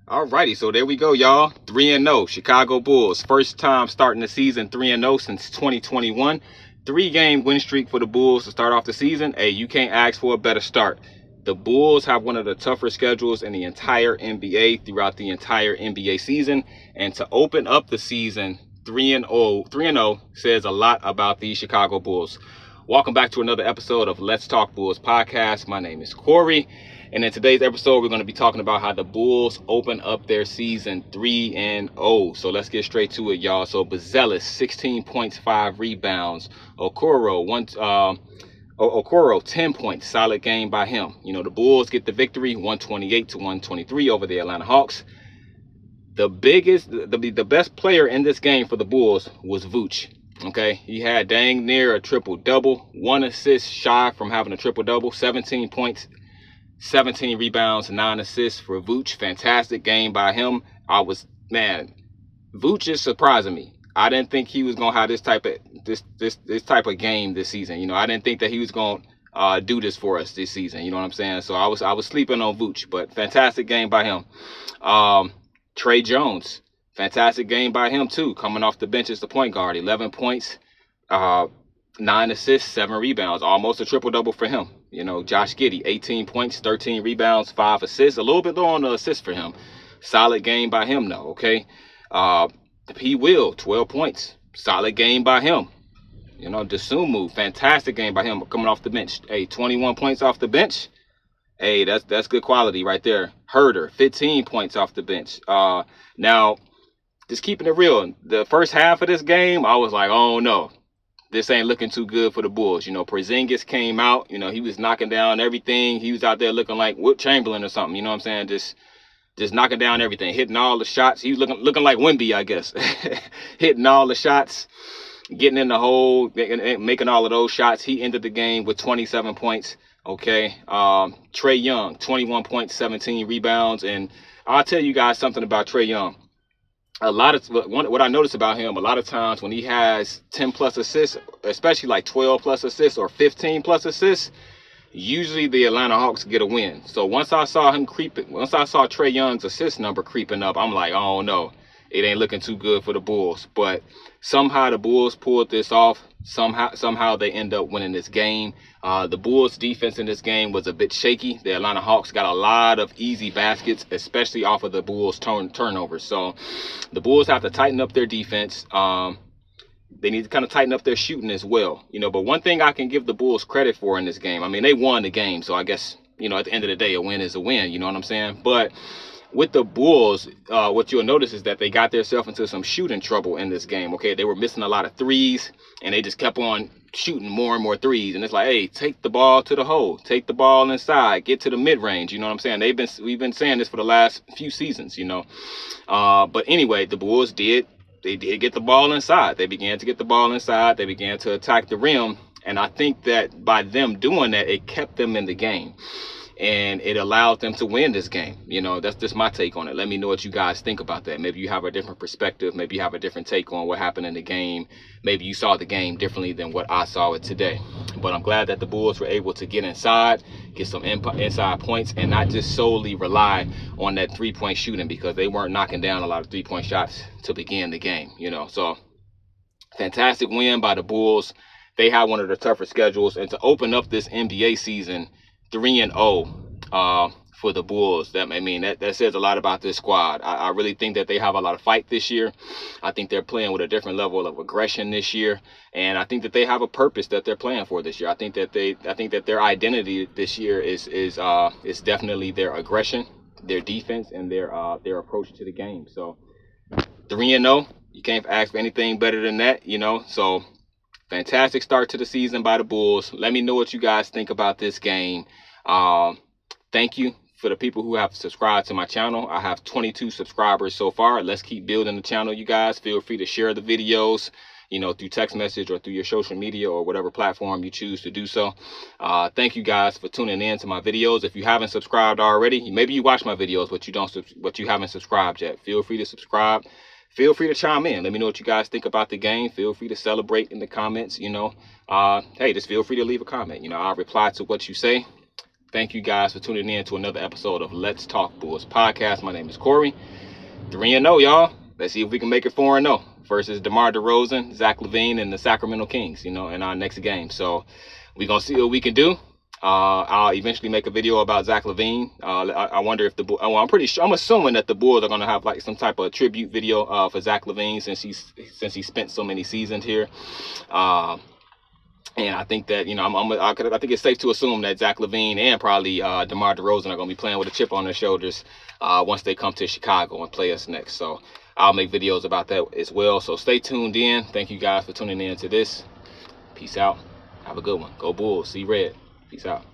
Alrighty, so there we go, y'all. 3-0, Chicago Bulls. First time starting the season 3-0 since 2021. 3-game win streak for the Bulls to start off the season. Hey, you can't ask for a better start. The Bulls have one of the tougher schedules in the entire NBA throughout the entire NBA season. And to open up the season 3-0 says a lot about the Chicago Bulls. Welcome back to another episode of Let's Talk Bulls podcast. My name is Corey. And in today's episode, we're going to be talking about how the Bulls open up their season 3-0. So let's get straight to it, y'all. So Buzelis, 16 points, 5 rebounds. Okoro, 10 points. Solid game by him. You know, the Bulls get the victory, 128-123 over the Atlanta Hawks. The best player in this game for the Bulls was Vooch. Okay, he had dang near a triple-double. 1 assist shy from having a triple-double. 17 points. 17 rebounds, 9 assists for Vooch. Fantastic game by him. Vooch is surprising me. I didn't think he was gonna have this type of game this season. You know, I didn't think that he was gonna do this for us this season. You know what I'm saying? So I was sleeping on Vooch, but fantastic game by him. Tre Jones, fantastic game by him too. Coming off the bench as the point guard, 11 points, 9 assists, 7 rebounds, almost a triple-double for him. You know, Josh Giddey, 18 points, 13 rebounds, 5 assists. A little bit low on the assists for him. Solid game by him, though, okay? P. Will, 12 points. Solid game by him. You know, Dosunmu, fantastic game by him coming off the bench. Hey, 21 points off the bench. Hey, that's good quality right there. Herder, 15 points off the bench. Now, just keeping it real, the first half of this game, I was like, oh, no. This ain't looking too good for the Bulls. You know, Porzingis came out. You know, he was knocking down everything. He was out there looking like Wilt Chamberlain or something. You know what I'm saying? Just knocking down everything, hitting all the shots. He was looking like Wemby, I guess. Hitting all the shots, getting in the hole, making all of those shots. He ended the game with 27 points. Okay. Trae Young, 21 points, 17 rebounds. And I'll tell you guys something about Trae Young. What I notice about him, a lot of times when he has 10 plus assists, especially like 12 plus assists or 15 plus assists, usually the Atlanta Hawks get a win. So once I saw Trae Young's assist number creeping up, I'm like, oh no, it ain't looking too good for the Bulls. But somehow the Bulls pulled this off. Somehow they end up winning this game. The Bulls defense in this game was a bit shaky. The Atlanta Hawks got a lot of easy baskets, especially off of the Bulls turnovers. So the Bulls have to tighten up their defense. They need to kind of tighten up their shooting as well. You know, but one thing I can give the Bulls credit for in this game, I mean, they won the game. So I guess, you know, at the end of the day, a win is a win. You know what I'm saying? But with the Bulls, what you'll notice is that they got themselves into some shooting trouble in this game. Okay, they were missing a lot of threes, and they just kept on shooting more and more threes. And it's like, hey, take the ball to the hole, take the ball inside, get to the mid range. You know what I'm saying? We've been saying this for the last few seasons. You know, but anyway, the Bulls did get the ball inside. They began to get the ball inside. They began to attack the rim, and I think that by them doing that, it kept them in the game. And it allowed them to win this game. You know, that's just my take on it. Let me know what you guys think about that. Maybe you have a different perspective. Maybe you have a different take on what happened in the game. Maybe you saw the game differently than what I saw it today. But I'm glad that the Bulls were able to get inside, get some inside points, and not just solely rely on that three-point shooting, because they weren't knocking down a lot of three-point shots to begin the game. You know, so fantastic win by the Bulls. They had one of the tougher schedules, and to open up this NBA season 3-0 for the Bulls, that says a lot about this squad. I really think that they have a lot of fight this year. I think they're playing with a different level of aggression this year, and I think that they have a purpose that they're playing for this year. I think that their identity this year is definitely their aggression, their defense, and their approach to the game. So 3-0, you can't ask for anything better than that, you know. So fantastic start to the season by the Bulls. Let me know what you guys think about this game. Thank you for the people who have subscribed to my channel. I have 22 subscribers so far. Let's keep building the channel, you guys. Feel free to share the videos, you know, through text message or through your social media or whatever platform you choose to do so. Thank you guys for tuning in to my videos. If you haven't subscribed already, maybe you watch my videos, but you haven't subscribed yet. Feel free to subscribe. Feel free to chime in. Let me know what you guys think about the game. Feel free to celebrate in the comments, you know. Hey, just feel free to leave a comment. You know, I'll reply to what you say. thank you guys for tuning in to another episode of Let's Talk Bulls podcast. My name is Corey. 3-0, y'all. Let's see if we can make it 4-0 versus DeMar DeRozan, Zach LaVine, and the Sacramento Kings, in our next game. So we're going to see what we can do. I'll eventually make a video about Zach LaVine. I wonder if I'm assuming that the Bulls are going to have like some type of tribute video for Zach LaVine since he spent so many seasons here. And I think that, I think it's safe to assume that Zach LaVine and probably DeMar DeRozan are going to be playing with a chip on their shoulders once they come to Chicago and play us next. So I'll make videos about that as well. So stay tuned in. Thank you guys for tuning in to this. Peace out. Have a good one. Go Bulls. See red. Peace out.